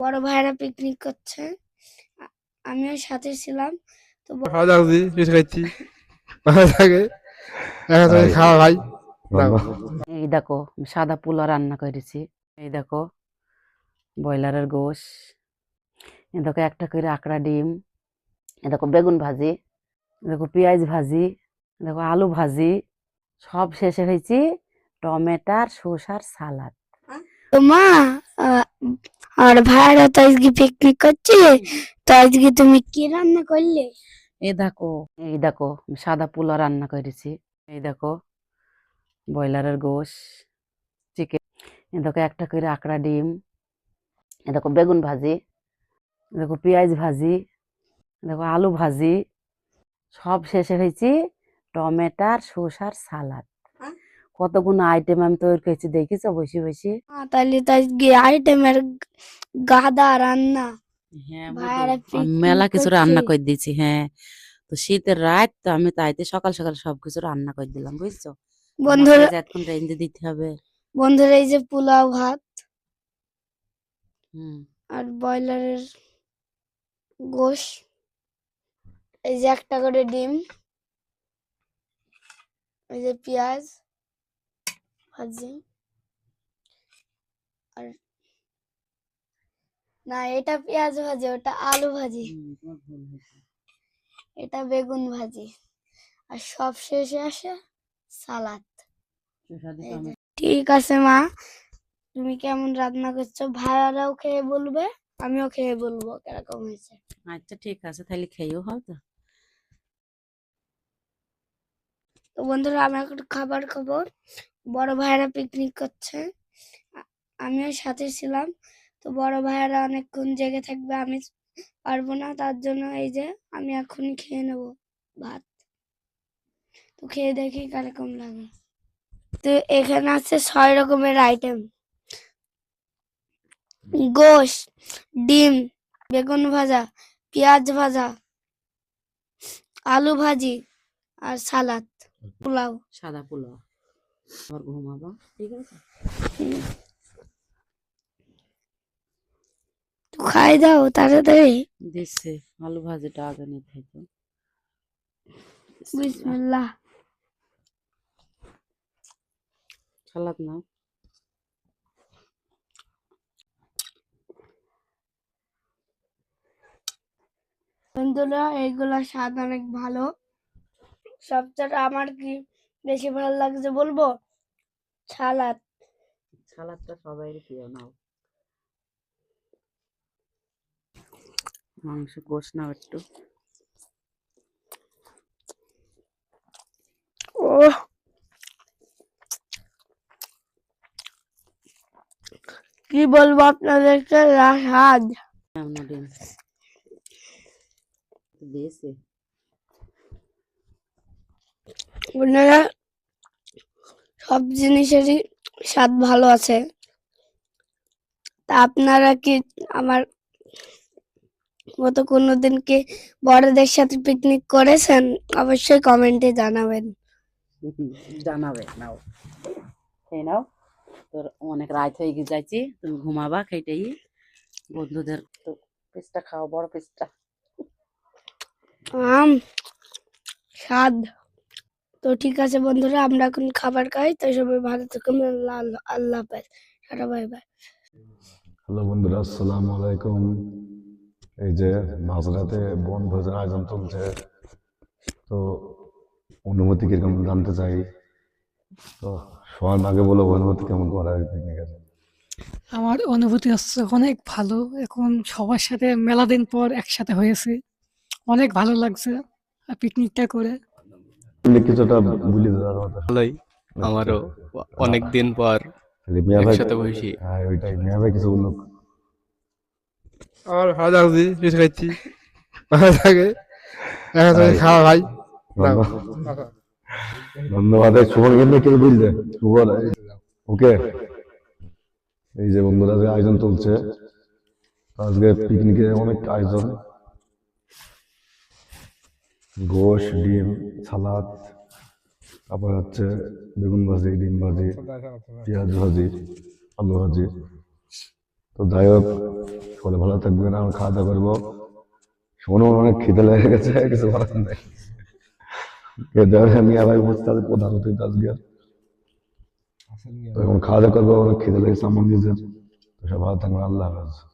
বড় ভাইরা পিকনিক করছে, আমিও সাথে ছিলাম। তো খাওয়া দাওয়া করছি, কিছু খাইছি, ভালো লাগে খাওয়া ভাই। এই দেখো সাদা পোলা রান্না করেছি। এই দেখো ব্রয়লারের গোশ, এই দেখো একটা করে আকড়া ডিম, এই দেখো বেগুন ভাজি, দেখো পেঁয়াজ ভাজি, দেখো আলু ভাজি, সব শেষে হয়েছি টমেটার শসার সালাদ। তো মা, আর ভাইরা তো আজকে পিকনিক করছে, তো আজকে তুমি কি রান্না করলে? এই দেখো সাদা পোলা রান্না করেছি। এই দেখো ব্রয়লারের গোশ, চিকেন, এই দেখো একটা করে আকড়া ডিম, এই দেখো বেগুন ভাজি, দেখো পেঁয়াজ ভাজি, দেখো আলু ভাজি, সব শেষে হয়েছি টমেটার শসার সালাদ। কতগুলো আইটেম আমি তৈরি করেছি, দেখিস বসে বসে। তাহলে তো আজকে আইটেমের গাদা রান্না। হ্যাঁ ভাইরা মেলা কিছু রান্না করছে। করে দিয়েছি। হ্যাঁ, তো শীতের রাত তো আমি তাইতে সকাল সকাল সবকিছু রান্না করে দিলাম, বুঝছো। বন্ধুরা এখন রেঞ্জে দিতে হবে। বন্ধুরা এই যে পোলাও ভাত হুম, আর ব্রয়লারের গোশ, এই যে একটা করে ডিম, এই যে পেঁয়াজ ভাজি, আর না এটা পেঁয়াজ ভাজি, ওটা আলু ভাজি, এটা বেগুন ভাজি, আর সব শেষে আসে সালাদ। ঠিক আছে মা, তুমি কেমন রান্না করছো ভাইয়ারাও খেয়ে বলবে, আমিও খেয়ে বলবো কিরকম হয়েছে। আচ্ছা ঠিক আছে, তাহলে খেয়েও হবে তো। তো বন্ধুরা আমি এখন খাবার খাবো। বড় ভাইয়ারা পিকনিক করছে, আমিও সাথে ছিলাম। তো বড় ভাইয়ারা অনেকক্ষণ জেগে থাকবে, আমি পারবো না, তার জন্য এই যে আমি এখন খেয়ে নেব ভাত। তো খেয়ে দেখি কিরকম লাগে। তো এখানে আছে 6 রকমের আইটেম: গোশ, ডিম, বেগুন ভাজা, পেঁয়াজ ভাজা, আলু ভাজি, আর সালাদ, পোলাও। সাদা পোলাও। আবার ঘুমাবো, ঠিক আছে। তো খাই দাও তাড়াতাড়ি। দিচ্ছে আলু ভাজিটা আগে নিতে হতো। বিসমিল্লাহ। সালাদ নাও। বন্ধুরা এইগুলা স্বাদ অনেক ভালো। সবচেয়ে আমার কি বেশি ভালো লাগছে বলবো? সালাদ। সালাদটা সবাই প্রিয়। নাও মাংস গোশ নাও একটু। ও কি বলবো আপনাদেরকে, স্বাদ। ডিম দিয়েছে। আপনারা সব জিনিসেরই স্বাদ ভালো আছে। তা আপনারা কি আমার মতো কোনোদিন কি বড়দের সাথে পিকনিক করেছেন? অবশ্যই কমেন্টে জানাবেন। জানাবে। নাও খেয়ে নাও, তোর অনেক রাত হয়ে গিয়ে যাচ্ছি, তুমি ঘুমাবা খেটেই। বন্ধুদের তো পিসটা খাও, বড় পিসটা। স্বাদ। তো ঠিক আছে বন্ধুরা, আমরা এখন খাবার খাই। তো সবাই ভালো থাকুন। আল্লাহ আল্লাহ হাফেজ। Tata bye bye. হ্যালো বন্ধুরা, আসসালামু আলাইকুম। এই যে মাঝরাতে বনভোজের আয়োজন চলছে, তো অনুভূতি কিরকম জানতে চাই। তো সবার আগে বলো, অনুভূতি কেমন করা পিকনিকের? আমার অনুভূতি হচ্ছে অনেক ভালো। এখন সবার সাথে মেলা দিন পর একসাথে হয়েছে, অনেক ভালো লাগছে পিকনিকটা করে। কিছুটা বুলি দেওয়ার মতো। ভালোই, আমারও অনেক দিন পর মিয়া ভাই, একসাথে বসি। হ্যাঁ ওইটাই, মিয়া ভাই কিছু বললো। আমার ভালো দাওয়া করছি, কিছু খাইছি, ভালো লাগে খাওয়া ভাই। ধন্যবাদ। শুভর কিন্তু কেউ বুঝলে শুভর। ওকে, এই যে বন্ধুরা যে আয়োজন চলছে, আজকে পিকনিকে অনেক আয়োজন। গোশ, ডিম, সালাদ, তারপর হচ্ছে বেগুন ভাজি, ডিম ভাজি, পেঁয়াজ ভাজি, আলু ভাজি। তো তো যাই হোক, সকলে ভালো থাকবেন, আমরা খাওয়া দাওয়া করবো। শোনো, অনেক খিদে লেগে গেছে, কিছু করার নেই। খেতে হবে, আমি আবার বসতে হবে প্রধান অতিথি আজকে। তো এখন খাওয়া দাওয়া করবো, অনেক খিদে লেগেছে আমার নিজের। তো সব ভালো থাকবেন, আল্লাহ হাফেজ।